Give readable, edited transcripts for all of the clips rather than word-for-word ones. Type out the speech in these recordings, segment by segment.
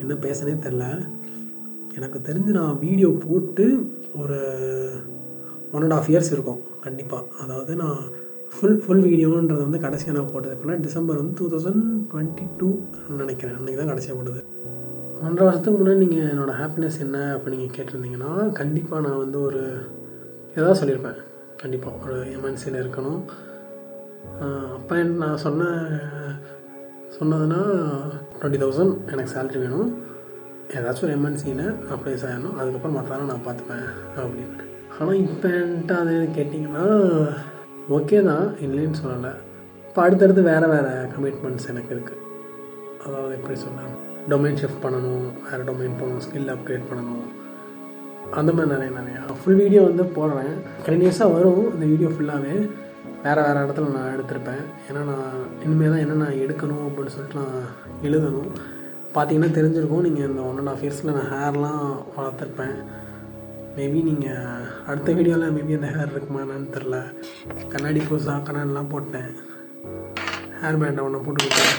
என்ன பேசுனே தெரில. எனக்கு தெரிஞ்சு நான் வீடியோ போட்டு ஒரு 1.5 இயர்ஸ் இருக்கும் கண்டிப்பாக. அதாவது நான் ஃபுல் வீடியோன்றது வந்து கடைசியாக நான் போட்டது எப்படின்னா டிசம்பர் வந்து 2022 நினைக்கிறேன். அன்றைக்கி தான் கடைசியாக போட்டது. 1.5 வருஷத்துக்கு முன்னாடி நீங்கள் என்னோடய ஹாப்பினஸ் என்ன அப்போ நீங்கள் கேட்டிருந்தீங்கன்னா கண்டிப்பாக நான் வந்து ஒரு எதாவது சொல்லியிருப்பேன். கண்டிப்பாக ஒரு எம்என்சியில் இருக்கணும். அப்போ நான் சொன்னதுன்னா 20,000 எனக்கு சேலரி வேணும், ஏதாச்சும் ஒரு எம்என்சியில் அப்ளை ஆகணும், அதுக்கப்புறம் மற்றதெல்லாம் நான் பார்த்துப்பேன் அப்படின்னு. ஆனால் இப்போ என்கிட்ட அது கேட்டிங்கன்னா ஓகே தான், இல்லைன்னு சொல்லலை. இப்போ அடுத்தடுத்து வேறு கமிட்மெண்ட்ஸ் எனக்கு இருக்குது. அதாவது எப்படி சொன்னால் டொமைன் ஷிஃப்ட் பண்ணணும், வேறு டொமைன் போகணும், ஸ்கில் அப்கிரேட் பண்ணணும், அந்த மாதிரி நிறையா ஃபுல் வீடியோ வந்து போடுறேன். கண்டினியூஸாக வரும் இந்த வீடியோ ஃபுல்லாகவே. வேறு இடத்துல நான் எடுத்திருப்பேன். ஏன்னா நான் இனிமேல் தான் என்ன எடுக்கணும் அப்படின்னு சொல்லிட்டு நான் எழுதணும். பார்த்தீங்கன்னா தெரிஞ்சிருக்கும். நீங்கள் இந்த 1.5 இயர்ஸில் நான் ஹேர்லாம் வளர்த்துருப்பேன். மேபி நீங்கள் அடுத்த வீடியோவில் மேபி அந்த ஹேர் இருக்குமா என்னன்னு தெரில. கண்ணாடிலாம் போட்டேன், ஹேர் பேண்டை ஒன்று போட்டுக்கிட்டேன்.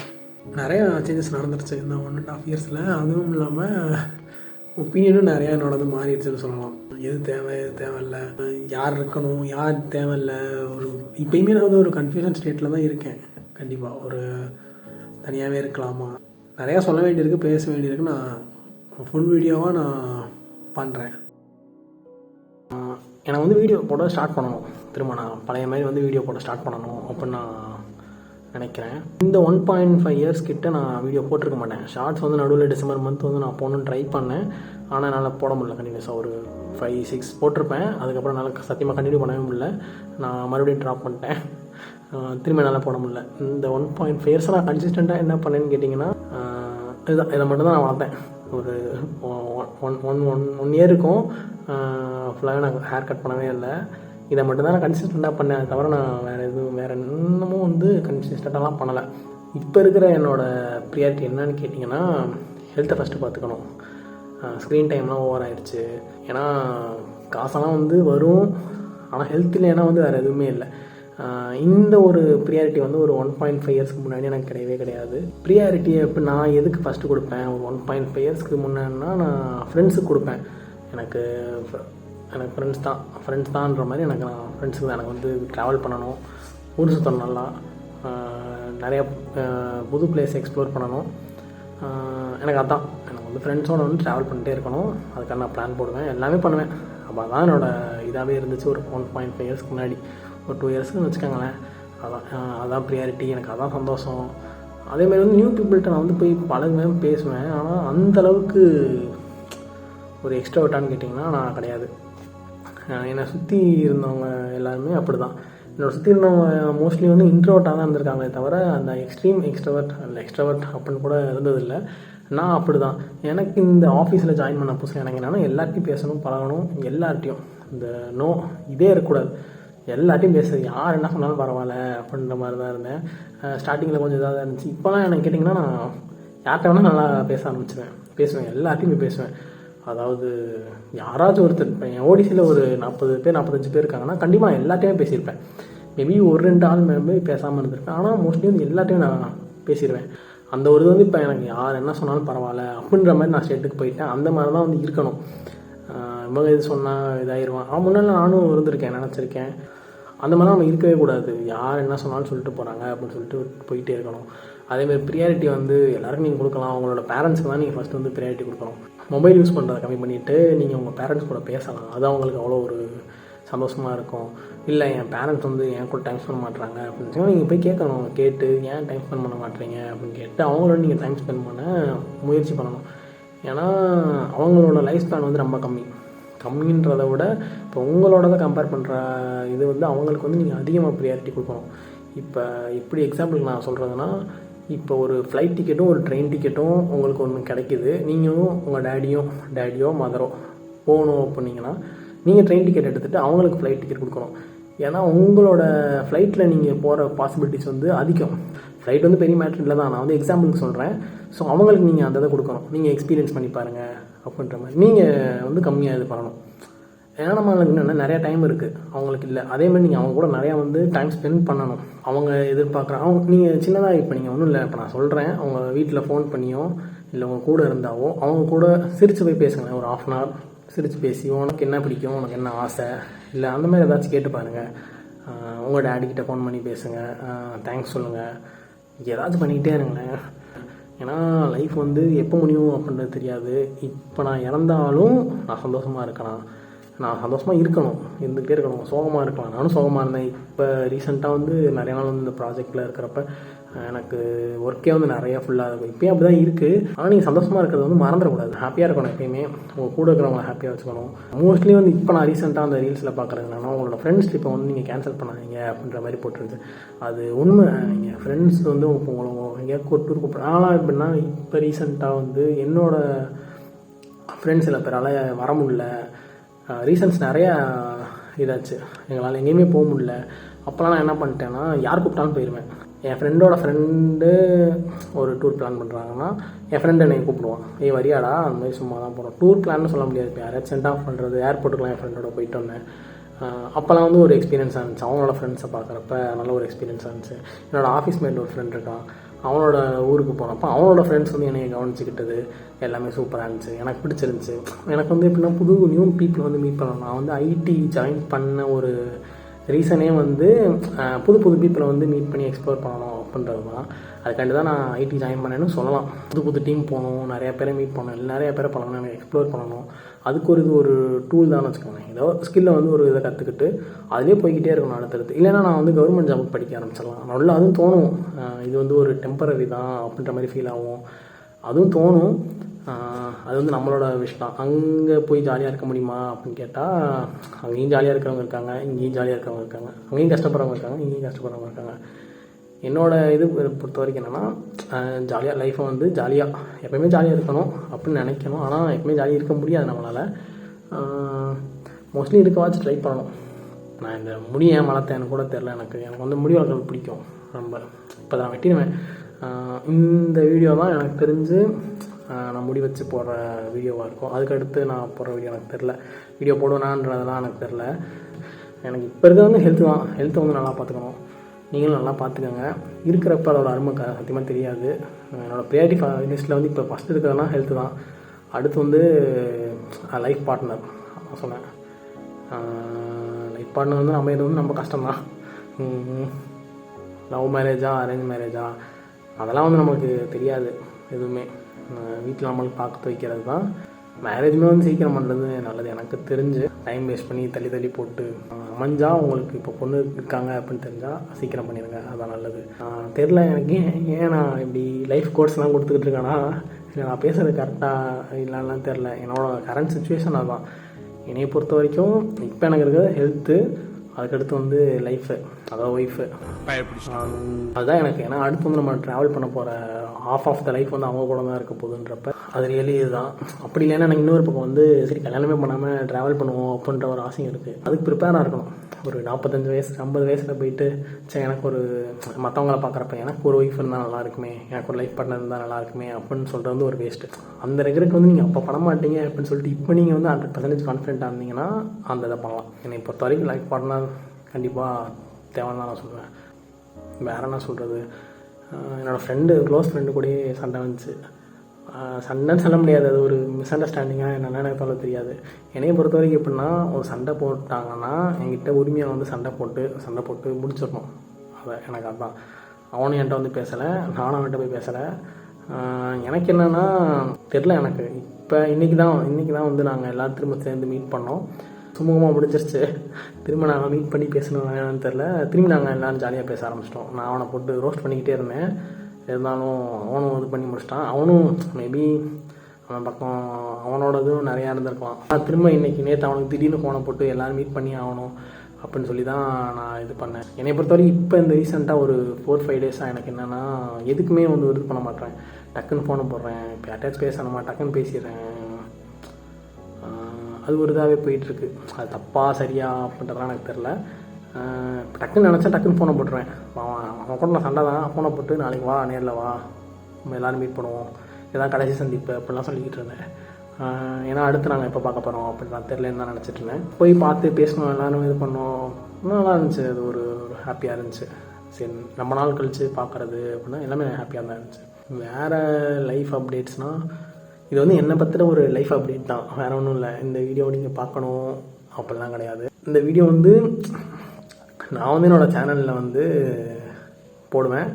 நிறையா சேஞ்சஸ் நடந்துருச்சு இந்த 1.5 இயர்ஸில். அதுவும் இல்லாமல் ஒப்பீனியனும் நிறையா என்னோடது மாறிடுச்சுன்னு சொல்லலாம். எது தேவை எது தேவையில்லை, யார் இருக்கணும் யார் தேவையில்லை, ஒரு இப்போயுமே நான் வந்து ஒரு கன்ஃபியூஷன் ஸ்டேட்டில் தான் இருக்கேன். கண்டிப்பாக ஒரு தனியாகவே இருக்கலாமா, நிறையா சொல்ல வேண்டியிருக்கு, பேச வேண்டியிருக்கு. நான் ஃபுல் வீடியோவாக நான் பண்ணுறேன். எனக்கு வந்து வீடியோ போட ஸ்டார்ட் பண்ணணும். திரும்ப நான் பழைய மாதிரி வந்து வீடியோ போட ஸ்டார்ட் பண்ணணும் அப்படின்னு நான் நினைக்கிறேன். இந்த 1.5 இயர்ஸ் கிட்ட நான் வீடியோ போட்டிருக்க மாட்டேன். ஷார்ட்ஸ் வந்து நடுவில் டிசம்பர் மந்த் வந்து நான் போகணுன்னு ட்ரை பண்ணேன். ஆனால் என்னால் போட முடியல. கண்டினியூஸாக ஒரு 5-6 போட்டிருப்பேன். அதுக்கப்புறம் என்னால் சத்தியமாக கண்டினியூ பண்ணவே முடியல. நான் மறுபடியும் ட்ராப் பண்ணிட்டேன். திரும்ப என்னால் போட முடியல. இந்த 1.5 இயர்ஸை நான் கன்சிஸ்டண்ட்டாக என்ன பண்ணேன்னு கேட்டிங்கன்னா இதை மட்டும்தான் நான் வளர்த்தேன். ஒரு 1 இயர் இருக்கும் ஃபுல்லாகவே நான் ஹேர் கட் பண்ணவே இல்லை. இதை மட்டும்தான் நான் கன்சிஸ்டண்ட்டாக பண்ணேன். தவிர நான் வேறு இன்னமும் வந்து கன்சிஸ்டண்ட்டாலாம் பண்ணலை. இப்போ இருக்கிற என்னோடய ப்ரியாரிட்டி என்னன்னு கேட்டிங்கன்னா ஹெல்த்தை ஃபஸ்ட்டு பார்த்துக்கணும். ஸ்க்ரீன் டைம்லாம் ஓவர் ஆயிடுச்சு. ஏன்னா காசெல்லாம் வந்து வரும், ஆனால் ஹெல்த் இல்லைன்னா வந்து வேறு எதுவுமே இல்லை. இந்த ஒரு ப்ரியாரிட்டி வந்து ஒரு 1.5 இயர்ஸ்க்கு முன்னாடி எனக்கு கிடையாது. ப்ரியாரிட்டியை இப்போ நான் எதுக்கு ஃபஸ்ட்டு கொடுப்பேன், ஒரு 1.5 இயர்ஸ்க்கு முன்னாடினா நான் ஃப்ரெண்ட்ஸுக்கு கொடுப்பேன். எனக்கு ஃப்ரெண்ட்ஸ் தான்ன்ற மாதிரி நான் ஃப்ரெண்ட்ஸுக்கு தான். எனக்கு வந்து ட்ராவல் பண்ணணும், ஊர் சுற்றணும், நல்லா நிறையா புது பிளேஸ் எக்ஸ்ப்ளோர் பண்ணணும். எனக்கு வந்து ஃப்ரெண்ட்ஸோடு வந்து ட்ராவல் பண்ணிட்டே இருக்கணும். அதுக்காக நான் பிளான் போடுவேன், எல்லாமே பண்ணுவேன். அப்போ அதான் என்னோடய இதாகவே இருந்துச்சு. ஒரு 1.5 இயர்ஸ்க்கு முன்னாடி ஒரு 2 இயர்ஸ்ன்னு வச்சுக்கோங்களேன். அதான் ப்ரியாரிட்டி. எனக்கு அதான் சந்தோஷம். அதேமாதிரி வந்து நியூ பீப்புள்கிட்ட நான் வந்து போய் பழகுவேன், பேசுவேன். ஆனால் அந்தளவுக்கு ஒரு எக்ஸ்ட்ராவர்ட்டான்னு கேட்டிங்கன்னா நான் கிடையாது. என்னை சுற்றி இருந்தவங்க எல்லாருமே அப்படி தான். என்னோட சுற்றி இருந்தவங்க மோஸ்ட்லி வந்து இன்ட்ரோவர்ட்டாக தான் இருந்திருக்காங்களே தவிர அந்த எக்ஸ்ட்ரீம் எக்ஸ்ட்ராவர்ட் அப்படின்னு கூட இருந்ததில்லை. நான் அப்படி தான். எனக்கு இந்த ஆஃபீஸில் ஜாயின் பண்ண புதுசில் எனக்கு என்னென்னா எல்லார்ட்டையும் பேசணும், பழகணும். எல்லார்ட்டையும் இந்த இதே இருக்கக்கூடாது. எல்லார்ட்டையும் பேசுறது, யார் என்ன சொன்னாலும் பரவாயில்ல அப்படின்ற மாதிரி தான் இருந்தேன். ஸ்டார்டிங்கில் கொஞ்சம் இதாக இருந்துச்சு. இப்போலாம் எனக்கு கேட்டிங்கன்னா நான் யார்கிட்ட வேணால் நல்லா பேசுவேன். எல்லார்ட்டையும் போய் பேசுவேன். அதாவது யாராச்சும் ஒருத்தர், இப்போ என் ஓடிசியில் ஒரு 40 பேர் 45 பேர் இருக்காங்கன்னா கண்டிப்பாக எல்லாத்தையுமே பேசியிருப்பேன். மேபி 1-2 ஆள் மேலே பேசாமல் இருந்திருப்பேன். ஆனால் மோஸ்ட்லி வந்து எல்லாத்தையும் நான் பேசிடுவேன். அந்த ஒரு இது வந்து இப்போ எனக்கு யார் என்ன சொன்னாலும் பரவாயில்ல அப்படின்ற மாதிரி நான் ஸ்டேட்டுக்கு போயிட்டேன். அந்த மாதிரி தான் வந்து இருக்கணும். இவங்க இது சொன்னால் இதாகிடுவான். முன்னாடி நானும் இருந்திருக்கேன், நினச்சிருக்கேன். அந்த மாதிரிலாம் நம்ம இருக்கவே கூடாது. யார் என்ன சொன்னாலும் சொல்லிட்டு போகிறாங்க அப்படின்னு சொல்லிட்டு போயிட்டே இருக்கணும். அதேமாதிரி ப்ரியாரிட்டி வந்து எல்லாருக்கும் நீங்கள் கொடுக்கலாம். அவங்களோட பேரண்ட்ஸுக்கு தான் நீங்கள் ஃபஸ்ட்டு வந்து ப்ரியாரிட்டி கொடுக்கணும். மொபைல் யூஸ் பண்ணுறதை கம்மி பண்ணிவிட்டு நீங்கள் உங்கள் பேரண்ட்ஸ் கூட பேசலாம். அது அவங்களுக்கு அவ்வளோ ஒரு சந்தோஷமாக இருக்கும். இல்லை என் பேரண்ட்ஸ் வந்து என் கூட டைம் ஸ்பெண்ட் பண்ணுறாங்க அப்படின்னு சொல்லி நீங்கள் போய் கேட்கணும். கேட்டு ஏன் டைம் ஸ்பெண்ட் பண்ண மாட்டேறீங்க அப்படின்னு கேட்டு அவங்களோட நீங்கள் டைம் ஸ்பெண்ட் பண்ண முயற்சி பண்ணணும். ஏன்னா அவங்களோட லைஃப் ஸ்பேன் வந்து ரொம்ப கம்மின்றதை விட இப்போ உங்களோட தான் கம்பேர் பண்ணுற இது வந்து அவங்களுக்கு வந்து நீங்கள் அதிகமாக ப்ரியாரிட்டி கொடுக்கணும். இப்போ இப்படி எக்ஸாம்பிளுக்கு நான் சொல்கிறதுனா, இப்போ ஒரு ஃப்ளைட் டிக்கெட்டும் ஒரு ட்ரெயின் டிக்கெட்டும் உங்களுக்கு ஒன்று கிடைக்கிது. நீங்களும் உங்கள் டேடியோ மதரோ போகணும் அப்படின்னீங்கன்னா நீங்கள் ட்ரெயின் டிக்கெட் எடுத்துகிட்டு அவங்களுக்கு ஃப்ளைட் டிக்கெட் கொடுக்கணும். ஏன்னா உங்களோட ஃப்ளைட்டில் நீங்கள் போகிற பாசிபிலிட்டிஸ் வந்து அதிகம். ஃப்ளைட் வந்து பெரிய மேட்ரு இல்லை தான், நான் வந்து எக்ஸாம்பிளுக்கு சொல்கிறேன். ஸோ அவங்களுக்கு நீங்கள் அந்த இதை கொடுக்கணும். நீங்கள் எக்ஸ்பீரியன்ஸ் பண்ணி பாருங்கள் அப்படின்ற மாதிரி நீங்கள் வந்து கம்மியாக இது பண்ணணும். ஏன்னா நம்மளுக்கு என்னென்னா நிறையா டைம் இருக்குது, அவங்களுக்கு இல்லை. அதேமாதிரி நீங்கள் அவங்க கூட நிறையா வந்து டைம் ஸ்பெண்ட் பண்ணணும். அவங்க எதிர்பார்க்குறாங்க. நீங்கள் சின்னதாக இப்போ நீங்கள் ஒன்றும் இல்லை, இப்போ நான் சொல்கிறேன், அவங்க வீட்டில் ஃபோன் பண்ணியோ இல்லை உங்கள் கூட இருந்தாவோ அவங்க கூட சிரித்து போய் பேசுங்க. ஒரு 1/2 hour சிரித்து பேசி உனக்கு என்ன பிடிக்கும், உனக்கு என்ன ஆசை, இல்லை அந்த மாதிரி ஏதாச்சும் கேட்டு பாருங்கள். உங்கள் டேடிக்கிட்ட ஃபோன் பண்ணி பேசுங்க, தேங்க்ஸ் சொல்லுங்கள், ஏதாச்சும் பண்ணிக்கிட்டே இருங்களேன். ஏன்னா லைஃப் வந்து எப்போ முடியும் அப்படின்றது தெரியாது. இப்போ நான் இறந்தாலும் நான் சந்தோஷமாக இருக்கலாம், நான் சந்தோஷமாக இருக்கணும், இருந்துகிட்டே இருக்கணும். சோகமாக இருக்கலாம், நானும் சோகமாக இருந்தேன். இப்போ ரீசெண்டாக வந்து நிறைய நாள் வந்து இந்த ப்ராஜெக்டில் இருக்கிறப்ப எனக்கு ஒர்க்கே வந்து நிறையா ஃபுல்லாக இருக்கும். இப்போயும் அப்படி தான் இருக்குது. ஆனால் நீங்கள் சந்தோஷமாக இருக்கிறது வந்து மறந்துடக்கூடாது. ஹாப்பியாக இருக்கணும் எப்பயுமே. உங்கள் கூட இருக்கிறவங்களை ஹாப்பியாக வச்சுக்கணும். மோஸ்ட்லி வந்து இப்போ நான் ரீசெண்டாக அந்த ரீல்ஸில் பார்க்குறது என்னன்னா, உங்களோட ஃப்ரெண்ட்ஸ் ட்ரிப்பை வந்து நீங்கள் கேன்சல் பண்ணாதீங்க அப்படின்ற மாதிரி போட்டுருந்துச்சு. அது உண்மை. நீங்கள் ஃப்ரெண்ட்ஸ் வந்து உங்களை எங்கேயாவது டூர் கூப்பிட்ற ஆனால் எப்படின்னா, இப்போ ரீசெண்டாக வந்து என்னோடய ஃப்ரெண்ட்ஸ் சில பேரால் வர முடியல, ரீசன்ஸ் நிறையா இதாச்சு, எங்களால் எங்கேயுமே போக முடியல. அப்போலாம் நான் என்ன பண்ணிட்டேன்னா, யார் கூப்பிட்டாலும் போயிடுவேன். என் ஃப்ரெண்டோட ஃப்ரெண்டு ஒரு டூர் பிளான் பண்ணுறாங்கன்னா என் ஃப்ரெண்டு என்னை கூப்பிடுவான், வரியாடா, அந்த மாதிரி சும்மா தான் போகிறோம். டூர் பிளான்னு சொல்ல முடியாது. இப்போ யாராச்சும் சென்ட் ஆஃப் பண்ணுறது, ஏர்போர்ட்டுக்குலாம் என் ஃப்ரெண்டோட போயிட்டு வந்தேன். அப்போல்லாம் வந்து ஒரு எக்ஸ்பீரியன்ஸாக இருந்துச்சு. அவனோட ஃப்ரெண்ட்ஸை பார்க்குறப்ப நல்ல ஒரு எக்ஸ்பீரியன்ஸாக இருந்துச்சு. என்னோடய ஆஃபீஸ் மேட் ஒரு ஃப்ரெண்ட் இருக்கான், அவனோட ஊருக்கு போனப்போ அவனோட ஃப்ரெண்ட்ஸ் வந்து என்னை கவனிச்சிக்கிட்டது எல்லாமே சூப்பராக இருந்துச்சு, எனக்கு பிடிச்சிருந்துச்சு. எனக்கு வந்து எப்படின்னா, புது நியூ பீப்புள் வந்து மீட் பண்ணணும். நான் வந்து ஐடி ஜாயின் பண்ண ஒரு ரீசனே வந்து புது புது பீப்புளை வந்து மீட் பண்ணி எக்ஸ்ப்ளோர் பண்ணணும் அப்படின்றது தான். அதுக்காண்டி தான் நான் ஐடி ஜாயின் பண்ணேன்னு சொல்லலாம். புது டீம் போகணும், நிறையா பேரை மீட் பண்ணணும், நிறையா பேரை பழகணும், எனக்கு எக்ஸ்ப்ளோர் பண்ணணும். அதுக்கு ஒரு டூல் தான் வச்சுக்கோங்க. ஏதோ ஸ்கில்லை வந்து ஒரு இதை கற்றுக்கிட்டு அதிலே போய்கிட்டே இருக்கணும் அடுத்தடுத்து. இல்லைன்னா நான் வந்து கவர்மெண்ட் ஜாபுக்கு படிக்க ஆரம்பிச்சிடலாம். நல்லா அதுவும் தோணும், இது வந்து ஒரு டெம்பரரி தான் அப்படின்ற மாதிரி ஃபீல் ஆகும். அதுவும் தோணும். அது வந்து நம்மளோட விஷ் தான். அங்கே போய் ஜாலியாக இருக்க முடியுமா அப்படின்னு கேட்டால், அங்கேயும் ஜாலியாக இருக்கிறவங்க இருக்காங்க, இங்கேயும் ஜாலியாக இருக்கிறவங்க இருக்காங்க, அங்கேயும் கஷ்டப்படுறவங்க இருக்காங்க, இங்கேயும் கஷ்டப்படுறவங்க இருக்காங்க. என்னோடய இது பொறுத்த வரைக்கும் என்னென்னா, ஜாலியாக லைஃப்பை வந்து ஜாலியாக எப்போயுமே ஜாலியாக இருக்கணும் அப்படின்னு நினைக்கணும். ஆனால் எப்பவுமே ஜாலியாக இருக்க முடியாது நம்மளால். மோஸ்ட்லி இருக்கவாச்சும் ட்ரை பண்ணணும். நான் இந்த முடியை வளர்த்தேன்னு கூட தெரில, எனக்கு வந்து முடி வளர்க்குறது பிடிக்கும் ரொம்ப. இப்போ நான் வெட்டிடுவேன். இந்த வீடியோ தான் எனக்கு தெரிஞ்சு நான் முடி வச்சு போடுற வீடியோவாக இருக்கும். அதுக்கடுத்து நான் போடுற வீடியோ எனக்கு தெரில. வீடியோ போடுவேனான்றதெல்லாம் எனக்கு தெரில. எனக்கு இப்போ இருக்கிறது வந்து ஹெல்த்து தான். ஹெல்த்தை வந்து நல்லா பார்த்துக்கணும். நீங்களும் நல்லா பார்த்துக்கோங்க. இருக்கிறப்ப அதோட அருமை சத்தியமாக தெரியாது. என்னோடய ப்ரியாரிட்டி லிஸ்ட்டில் வந்து இப்போ ஃபஸ்ட்டு இருக்கிறதுனா ஹெல்த்து தான். அடுத்து வந்து லைஃப் பார்ட்னர் சொன்னேன். லைஃப் பார்ட்னர் வந்து அமையிறது வந்து நம்ம கஷ்டம்தான். லவ் மேரேஜா அரேஞ்ச் மேரேஜா அதெல்லாம் வந்து நமக்கு தெரியாது எதுவுமே. வீட்டில் நம்மளுக்கு பார்த்து வைக்கிறது தான். மேரேஜுமே வந்து சீக்கிரம் பண்ணுறது நல்லது எனக்கு தெரிஞ்சு. டைம் வேஸ்ட் பண்ணி தள்ளி போட்டு அமைஞ்சால் உங்களுக்கு இப்போ பொண்ணு இருக்காங்க அப்படின்னு தெரிஞ்சால் சீக்கிரம் பண்ணிடுங்க, அதுதான் நல்லது. தெரில எனக்கு ஏன் நான் இப்படி லைஃப் கோர்ஸ்லாம் கொடுத்துக்கிட்டு இருக்கேன்னா, இல்லை நான் பேசுகிறது கரெக்டாக இல்லைலாம் தெரில. என்னோடய கரண்ட் சுச்சுவேஷன் அதுதான். என்னையை பொறுத்த வரைக்கும் இப்போ எனக்கு இருக்கிறது ஹெல்த்து, அதுக்கடுத்து வந்து லைஃபு, அதாவது ஒய்ஃபு, அதுதான் எனக்கு. ஏன்னா அடுத்து வந்து நம்ம ட்ராவல் பண்ண போகிற ஆஃப் த லைஃப் வந்து அவங்க கூட தான் இருக்க போகுதுன்றப்ப அது ரியலி இதுதான். அப்படி இல்லைன்னா எனக்கு இன்னொரு பக்கம் வந்து சரி கல்யாணமே பண்ணாமல் ட்ராவல் பண்ணுவோம் அப்படின்ற ஒரு ஆசையும் இருக்குது. அதுக்கு ப்ரிப்பேராக இருக்கணும். ஒரு 45 வயசு 50 வயசில் போயிட்டு சரி எனக்கு ஒரு மற்றவங்கள பார்க்குறப்ப எனக்கு ஒரு ஒய்ஃப் இருந்தால் நல்லா இருக்குமே, எனக்கு ஒரு லைஃப் பார்ட்னர் இருந்தால் நல்லா இருக்குமே அப்படின்னு சொல்கிறது வந்து ஒரு வேஸ்ட்டு. அந்த ரெக்ரெட் வந்து நீங்கள் அப்போ பண்ண மாட்டீங்க அப்படின்னு சொல்லிட்டு இப்போ நீங்கள் வந்து 100% கான்ஃபிடென்ட்டாக இருந்தீங்கன்னா அந்த இதை பண்ணலாம். என்னை பொறுத்த வரைக்கும் லைஃப் பார்ட்னர் கண்டிப்பாக தேவைன்னு தான் நான் சொல்லுவேன். வேறு என்ன சொல்கிறது, என்னோடய ஃப்ரெண்டு க்ளோஸ் ஃப்ரெண்டு கூட சண்டை வந்துச்சு. சண்டைன்னு சொல்ல முடியாது, அது ஒரு மிஸ் அண்டர்ஸ்டாண்டிங்காக என்னென்னா எனக்கு சொல்ல தெரியாது. என்னையை பொறுத்த வரைக்கும் எப்படின்னா, ஒரு சண்டை போட்டாங்கன்னா என்கிட்ட உரிமையாக வந்து சண்டை போட்டு முடிச்சிடணும். அதை எனக்கு அதுதான். அவனும் என்கிட்ட வந்து பேசலை, நானும் அவன்கிட்ட போய் பேசலை. எனக்கு என்னென்னா தெரில, எனக்கு இப்போ இன்றைக்கி தான் வந்து நாங்கள் எல்லோரும் திரும்ப சேர்ந்து மீட் பண்ணோம். சுமூகமாக முடிஞ்சிருச்சு. திரும்ப நாங்கள் மீட் பண்ணி பேசணும் என்னன்னு தெரில. திரும்பி நாங்கள் எல்லோரும் ஜாலியாக பேச ஆரம்பிச்சிட்டோம். நான் அவனை போட்டு ரோஸ்ட் பண்ணிக்கிட்டே இருந்தேன். இருந்தாலும் அவனும் இது பண்ணி முடிச்சிட்டான். அவனும் மேபி அவன் பக்கம் அவனோடதும் நிறையா இருந்திருக்கலாம். திரும்ப நேற்று அவனுக்கு திடீர்னு ஃபோனை போட்டு எல்லோரும் மீட் பண்ணி ஆகணும் அப்படின்னு சொல்லி தான் நான் இது பண்ணேன். என்னை பொறுத்தவரைக்கும் இப்போ இந்த ரீசெண்டாக ஒரு 4-5 டேஸாக எனக்கு என்னென்னா எதுக்குமே வந்து இது பண்ண மாட்டேன். டக்குன்னு ஃபோனை போடுறேன், இப்போ அட்டாச் பேசணுமா டக்குன்னு பேசிடுறேன். அது ஒரு இதாகவே போயிட்டுருக்கு. அது தப்பாக சரியா அப்படின்றதுலாம் எனக்கு தெரில. டக்குன்னு நினச்சா டக்குன்னு ஃபோனை போட்டுருவேன். அவன் கூட நான் சண்டை தான், ஃபோனை போட்டு நாளைக்கு வா, நேரில் வா, நம்ம எல்லோரும் மீட் பண்ணுவோம், இதான் கடைசி சந்திப்பு அப்படிலாம் சொல்லிக்கிட்டு இருந்தேன். ஏன்னா அடுத்து நாங்கள் எப்போ பார்க்க போகிறோம் அப்படின்னு நான் தெரிலன்னு தான் நினச்சிட்டு இருந்தேன். போய் பார்த்து பேசணும், எல்லோரும் இது பண்ணோம், நல்லா இருந்துச்சு. அது ஒரு ஹாப்பியாக இருந்துச்சு. சரி, ரொம்ப நாள் கழித்து பார்க்குறது அப்படின்னா எல்லாமே ஹாப்பியாக தான் இருந்துச்சு. வேறு லைஃப் அப்டேட்ஸ்னால் இது வந்து என்னை பற்றின ஒரு லைஃப் அப்டேட் தான், வேறு ஒன்றும் இல்லை. இந்த வீடியோ நீங்கள் பார்க்கணும் அப்படிலாம் கிடையாது. இந்த வீடியோ வந்து நான் வந்து என்னோடய சேனலில் வந்து போடுவேன்.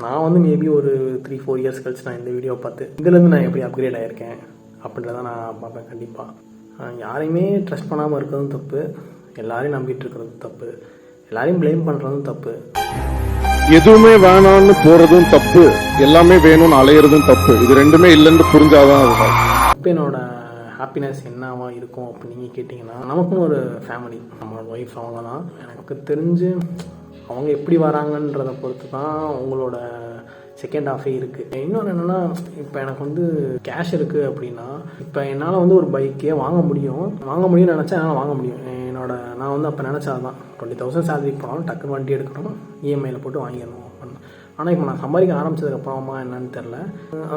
நான் வந்து மேபி ஒரு 3-4 இயர்ஸ் கழிச்சு நான் இந்த வீடியோவை பார்த்து இதுலேருந்து நான் எப்படி அப்கிரேட் ஆகியிருக்கேன் அப்படின்றத நான் பார்ப்பேன். கண்டிப்பாக யாரையுமே ட்ரஸ்ட் பண்ணாமல் இருக்கிறதும் தப்பு, எல்லாரையும் நம்பிட்டு இருக்கிறதும் தப்பு, எல்லாரையும் ப்ளேம் பண்ணுறதும் தப்பு. எதுவுமே வேணான்னு போறதும் தப்பு, எல்லாமே வேணும்னு அலையிறதும் தப்பு. இது ரெண்டுமே இல்லைன்னு புரிஞ்சாதான் இருக்கும். இப்போ என்னோட ஹாப்பினஸ் என்னவா இருக்கும் அப்படின்னு நீங்கள் கேட்டிங்கன்னா, நமக்கும் ஒரு ஃபேமிலி, நம்மளோட ஒய்ஃப் அவங்க தான். எனக்கு தெரிஞ்சு அவங்க எப்படி வராங்கன்றதை பொறுத்து தான் உங்களோட செகண்ட் ஹாஃபே இருக்குது. இன்னொன்று என்னென்னா, இப்போ எனக்கு வந்து கேஷ் இருக்குது அப்படின்னா, இப்போ என்னால் வந்து ஒரு பைக்கே வாங்க முடியும்னு நினச்சா என்னால் வாங்க முடியும். நான் வந்து அப்போ நினச்சா தான் 20,000 சேலரிக்கு போனாலும் டக்குன்னு வண்டி எடுக்கணும், இஎம்ஐயில் போட்டு வாங்கிடணும் அப்படின்னு. ஆனால் இப்போ நான் சம்பாதிக்க ஆரம்பித்ததுக்கப்புறமா என்னன்னு தெரில,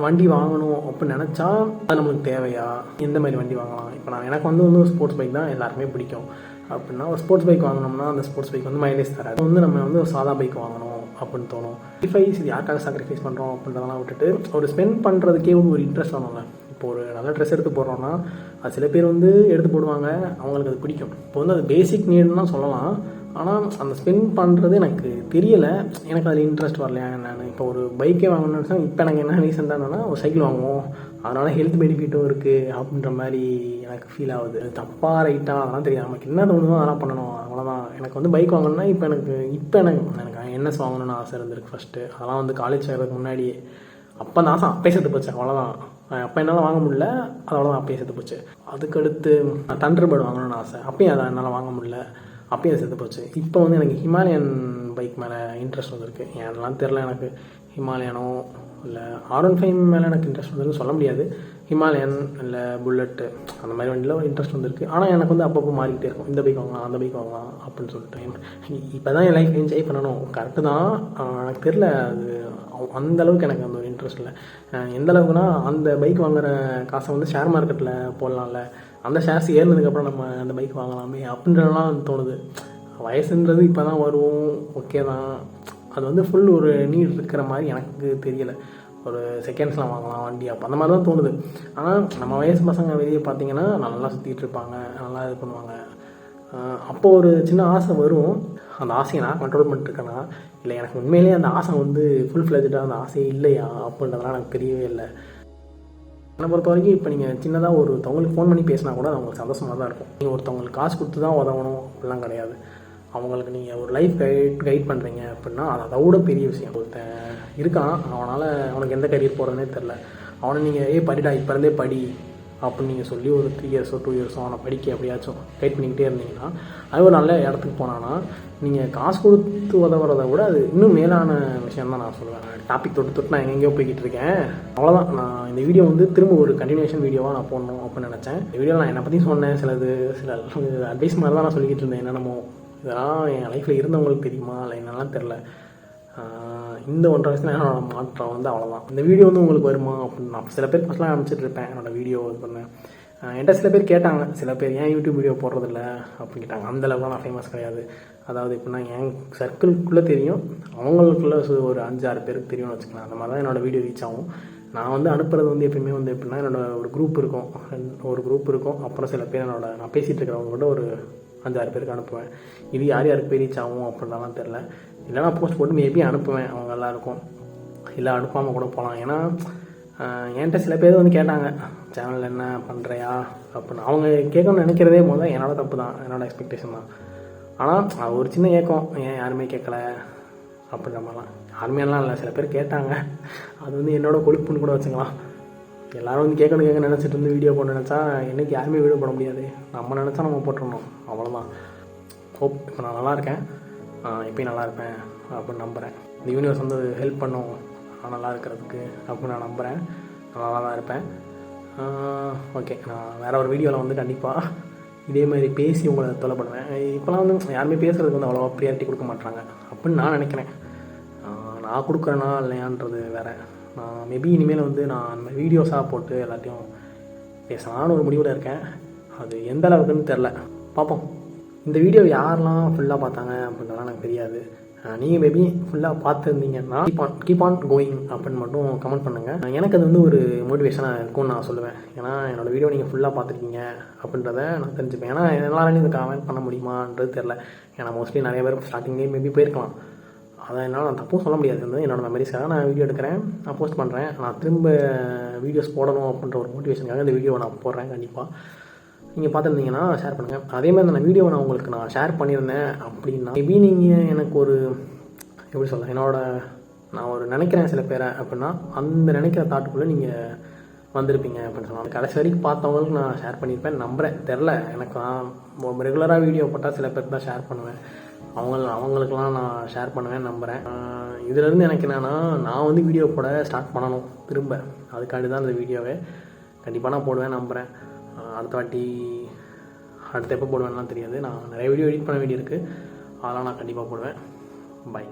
வண்டி வாங்கணும் அப்படின்னு நினச்சா அது நம்மளுக்கு தேவையா, எந்த மாதிரி வண்டி வாங்கலாம். இப்போ எனக்கு வந்து ஒரு ஸ்போர்ட்ஸ் பைக் தான் எல்லாருக்குமே பிடிக்கும் அப்படின்னா, ஒரு ஸ்போர்ட்ஸ் பைக் வாங்கினோம்னா அந்த ஸ்போர்ட்ஸ் பைக் வந்து மைலேஜ் தராது. வந்து நம்ம வந்து ஒரு சாதா பைக் வாங்கணும் அப்படின்னு தோணும். இது யாருக்காக சாக்ரிஃபைஸ் பண்ணுறோம் அப்படின்றதெல்லாம் விட்டுட்டு ஒரு ஸ்பெண்ட் பண்ணுறதுக்கே ஒரு இன்ட்ரெஸ்ட் ஆகணும்ல. இப்போ ஒரு நல்ல ட்ரெஸ் எடுத்து போடுறோன்னா அது சில பேர் வந்து எடுத்து போடுவாங்க, அவங்களுக்கு அது பிடிக்கும். இப்போ வந்து அது பேசிக் நீடுன்னு தான் சொல்லலாம். ஆனால் அந்த ஸ்பெண்ட் பண்ணுறது எனக்கு தெரியலை, எனக்கு அதில் இன்ட்ரெஸ்ட் வரலையா என்னென்னு. இப்போ ஒரு பைக்கே வாங்கணும்னு நினச்சா, இப்போ எனக்கு என்ன ரீசெண்டாக என்னன்னா, ஒரு சைக்கிள் வாங்குவோம், அதனால் ஹெல்த் பெனிஃபிட்டும் இருக்குது அப்படின்ற மாதிரி எனக்கு ஃபீல் ஆகுது. அது தப்பாக ரைட்டாக அதெல்லாம் தெரியாது, நமக்கு என்ன தோணுதோ அதெல்லாம் பண்ணணும், அவ்வளோதான். எனக்கு வந்து பைக் வாங்கணும்னா இப்போ எனக்கு என்எஸ் வாங்கணும்னு ஆசை இருந்திருக்கு ஃபஸ்ட்டு. அதெல்லாம் வந்து காலேஜ் சேர்றதுக்கு முன்னாடியே. அப்போ அந்த ஆசை அப்பயே செத்து போச்சு, அவ்வளோதான். அப்போ என்னால் வாங்க முடியல, அதோட அப்பயே செத்து போச்சு. அதுக்கடுத்து தண்டர் பேர்டு வாங்கணும்னு ஆசை, அப்பயும் அதை என்னால் வாங்க முடியல, அப்பயும் செத்து போச்சு. இப்போ வந்து எனக்கு ஹிமாலயன் பைக் மேலே இன்ட்ரெஸ்ட் வந்துருக்கு. ஏன்லாம் தெரில, எனக்கு ஹிமாலயனோ இல்லை R15 மேலே எனக்கு இன்ட்ரெஸ்ட் வந்துருக்குன்னு சொல்ல முடியாது. ஹிமாலயன் இல்லை புல்லட்டு அந்த மாதிரி வண்டியில் ஒரு இன்ட்ரெஸ்ட் வந்துருக்கு. ஆனால் எனக்கு வந்து அப்பப்போ மாறிக்கிட்டே இருக்கும், இந்த பைக் வாங்கலாம் அந்த பைக் வாங்கலாம் அப்படின்னு சொல்லிட்டு. இப்போ தான் என் லைஃப் என்ஜாய் பண்ணணும், கரெக்டு தான். எனக்கு தெரில, அது அந்தளவுக்கு எனக்கு அந்த ஒரு இன்ட்ரெஸ்ட் இல்லை. எந்த அளவுக்குனா, அந்த பைக் வாங்குகிற காசை வந்து ஷேர் மார்க்கெட்டில் போடலாம்ல, அந்த ஷேர்ஸ் ஏறினதுக்கப்புறம் நம்ம அந்த பைக் வாங்கலாமே அப்படின்றலாம் தோணுது. வயசுன்றது இப்போ தான் வரும், ஓகே தான். அது வந்து ஃபுல் ஒரு நீட் இருக்கிற மாதிரி எனக்கு தெரியலை. ஒரு செகண்ட்ஸ்லாம் வாங்கலாம் வண்டி, அப்போ அந்த மாதிரி தான் தோணுது. ஆனால் நம்ம வயசு பசங்க வெளியே பார்த்தீங்கன்னா நல்லா சுற்றிட்டு இருப்பாங்க, நல்லா இது பண்ணுவாங்க. அப்போது ஒரு சின்ன ஆசை வரும். அந்த ஆசையை நான் கண்ட்ரோல் பண்ணிட்டுருக்கேன்னா இல்லை, எனக்கு உண்மையிலேயே அந்த ஆசை வந்து ஃபுல் ஃப்ளெஜ்டாக அந்த ஆசையே இல்லையா அப்படின்றதெல்லாம் எனக்கு தெரியவே இல்லை. என்னை பொறுத்த வரைக்கும் இப்போ நீங்கள் சின்னதாக ஒருத்தவங்களுக்கு ஃபோன் பண்ணி பேசினா கூட அவங்களுக்கு சந்தோஷமாக தான் இருக்கும். நீங்கள் ஒருத்தவங்களுக்கு காசு கொடுத்து தான் உதவணும் அப்படிலாம் கிடையாது. அவங்களுக்கு நீங்கள் ஒரு லைஃப் கைட் பண்ணுறீங்க அப்படின்னா அது அதை விட பெரிய விஷயம். ஒருத்தன் இருக்கான், அவனால் அவனுக்கு எந்த கரியர் போகிறதுனே தெரில, அவனை நீங்கள் படிடா இப்போ இருந்தே படி அப்படின்னு நீங்கள் சொல்லி ஒரு 3 இயர்ஸோ 2 இயர்ஸோ அவனை படிக்க எப்படியாச்சும் கைட் பண்ணிக்கிட்டே இருந்தீங்கன்னா அது ஒரு நல்ல இடத்துக்கு போனான்னா, நீங்கள் காசு கொடுத்து உதவுறதை விட அது இன்னும் மேலான விஷயம் தான் நான் சொல்லுவேன். டாபிக் தொட்டு நான் எங்கேயோ போய்கிட்டு இருக்கேன், அவ்வளோதான். நான் இந்த வீடியோ வந்து திரும்ப ஒரு கண்டினியூஷன் வீடியோவாக நான் போடணும் அப்படின்னு நினச்சேன். இந்த வீடியோவில் நான் என்னை பற்றி சொன்னேன், சில அட்வைஸ் மாதிரி தான் நான் சொல்லிக்கிட்டு இருந்தேன். என்னென்னமோ இதெல்லாம் என் லைஃப்பில் இருந்தவங்களுக்கு தெரியுமா இல்லை என்னெல்லாம் தெரில. இந்த 1.5 வருஷத்தில் என்னோட மாற்றம் வந்து அவ்வளோதான். இந்த வீடியோ வந்து உங்களுக்கு வருமா அப்படின்னு நான் சில பேர் ஃபஸ்ட்லாம் அனுப்பிச்சிட்டு இருப்பேன் என்னோடய வீடியோ இது பண்ணேன். என்கிட்ட சில பேர் கேட்டாங்க, சில பேர் ஏன் யூடியூப் வீடியோ போடுறதில்ல அப்படின்னு கேட்டாங்க. அந்தளவுலாம் நான் ஃபேமஸ் கிடையாது. அதாவது எப்படின்னா என் சர்க்கிள்குள்ளே தெரியும், அவங்களுக்குள்ளே ஒரு 5-6 பேருக்கு தெரியும்னு வச்சுக்கலாம். அந்த மாதிரி தான் என்னோடய வீடியோ ரீச் ஆகும். நான் வந்து அனுப்புறது வந்து எப்பயுமே வந்து எப்படின்னா, என்னோடய ஒரு குரூப் இருக்கும், அப்புறம் சில பேர் நான் பேசிகிட்டு இருக்கிறவங்க கூட ஒரு 5-6 பேருக்கு அனுப்புவேன். இது யாருக்கு போய் ரீச் ஆகும் அப்படின்றலாம் தெரில. இல்லைனா போஸ்ட் போட்டு மேபி அனுப்புவேன் அவங்க எல்லாருக்கும், இல்லை அனுப்பாமல் கூட போகலாம். ஏன்னா என்கிட்ட சில பேர் வந்து கேட்டாங்க, சேனல் என்ன பண்ணுறியா அப்படின்னு. அவங்க கேட்கணும்னு நினைக்கிறதே போது என்னோட தப்பு தான், என்னோடய எக்ஸ்பெக்டேஷன் தான். ஆனால் ஒரு சின்ன ஏக்கம், ஏன் யாருமே கேட்கல அப்படின்ற மாதிரிலாம். யாருமேலாம் இல்லை, சில பேர் கேட்டாங்க. அது வந்து என்னோட கொழுப்புன்னு கூட வச்சுக்கலாம். எல்லோரும் வந்து கேட்க நினச்சிட்டு இருந்து வீடியோ போட நினச்சா என்றைக்கு யாருமே வீடியோ போட முடியாது. நம்ம நினச்சா நம்ம போட்டுடணும், அவ்வளோதான். ஹோப் இப்போ நான் நல்லா இருக்கேன், எப்பயும் நல்லா இருப்பேன் அப்படின்னு நம்புகிறேன். இந்த யூனிவர்ஸ் வந்து ஹெல்ப் பண்ணும் நான் நல்லா இருக்கிறதுக்கு அப்படின்னு நான் நம்புகிறேன். நான் நல்லா தான் இருப்பேன். ஓகே, நான் வேறு ஒரு வீடியோவில் வந்து கண்டிப்பாக இதே மாதிரி பேசி உங்களை தொலை பண்ணுவேன். இப்போலாம் வந்து யாருமே பேசுகிறதுக்கு வந்து அவ்வளோவா ப்ரியாரிட்டி கொடுக்க மாட்டாங்க அப்படின்னு நான் நினைக்கிறேன். நான் கொடுக்குறேன்னா இல்லையான்றது வேறு. நான் மேபி இனிமேல் வந்து நான் வீடியோஸாக போட்டு எல்லாத்தையும் பேசலான்னு ஒரு முடிவில் இருக்கேன். அது எந்த அளவுக்குன்னு தெரில, பார்ப்போம். இந்த வீடியோ யாரெல்லாம் ஃபுல்லாக பார்த்தாங்க அப்படின்றலாம் எனக்கு தெரியாது. நீங்கள் மேபி ஃபுல்லாக பார்த்துருந்தீங்கன்னா கீப் ஆன் கோயிங் அப்படின்னு மட்டும் கமெண்ட் பண்ணுங்கள். எனக்கு அது வந்து ஒரு மோட்டிவேஷனாக இருக்கும்னு நான் சொல்லுவேன். ஏன்னா என்னோடய வீடியோ நீங்கள் ஃபுல்லாக பார்த்துருக்கீங்க அப்படின்றத நான் தெரிஞ்சுப்பேன். ஏன்னா எல்லாராலையும் இதை கமெண்ட் பண்ண முடியுமான்றது தெரில. ஏன்னா மோஸ்ட்லி நிறைய பேர் ஸ்டார்டிங்லேயே மேபி போயிருக்கலாம். அதை என்னால் நான் தப்பும் சொல்ல முடியாது. வந்து என்னோடய மெமரிஸாக நான் வீடியோ எடுக்கிறேன், நான் போஸ்ட் பண்ணுறேன். நான் திரும்ப வீடியோஸ் போடணும் அப்படின்ற ஒரு மோட்டிவேஷனுக்காக இந்த வீடியோவை நான் போடுறேன். கண்டிப்பாக நீங்கள் பார்த்துருந்தீங்கன்னா ஷேர் பண்ணுங்கள். அதேமாதிரி அந்த வீடியோவை நான் உங்களுக்கு நான் ஷேர் பண்ணியிருந்தேன் அப்படின்னா மேபி நீங்கள் எனக்கு ஒரு எப்படி சொல்ல நான் ஒரு நினைக்கிறேன் சில பேரை அப்படின்னா அந்த நினைக்கிற தாட்டுக்குள்ளே நீங்கள் வந்திருப்பீங்க அப்படின்னு சொல்லலாம். கடைசி வரைக்கும் பார்த்தவங்களுக்கு நான் ஷேர் பண்ணியிருப்பேன் நம்புகிறேன். தெரில, எனக்கு நான் ரெகுலராக வீடியோ போட்டால் சில பேர் தான் ஷேர் பண்ணுவேன். அவங்களுக்கெல்லாம் நான் ஷேர் பண்ணுவேன் நம்புகிறேன். இதுலேருந்து எனக்கு என்னென்னா நான் வந்து வீடியோ போட ஸ்டார்ட் பண்ணணும் திரும்ப. அதுக்காண்டி தான் இந்த வீடியோவே கண்டிப்பாக நான் போடுவேன் நம்புகிறேன். அடுத்த எப்போ போடுவேன்லாம் தெரியாது. நான் நிறைய வீடியோ எடிட் பண்ண வேண்டியிருக்கு, அதெல்லாம் நான் கண்டிப்பாக போடுவேன். பை.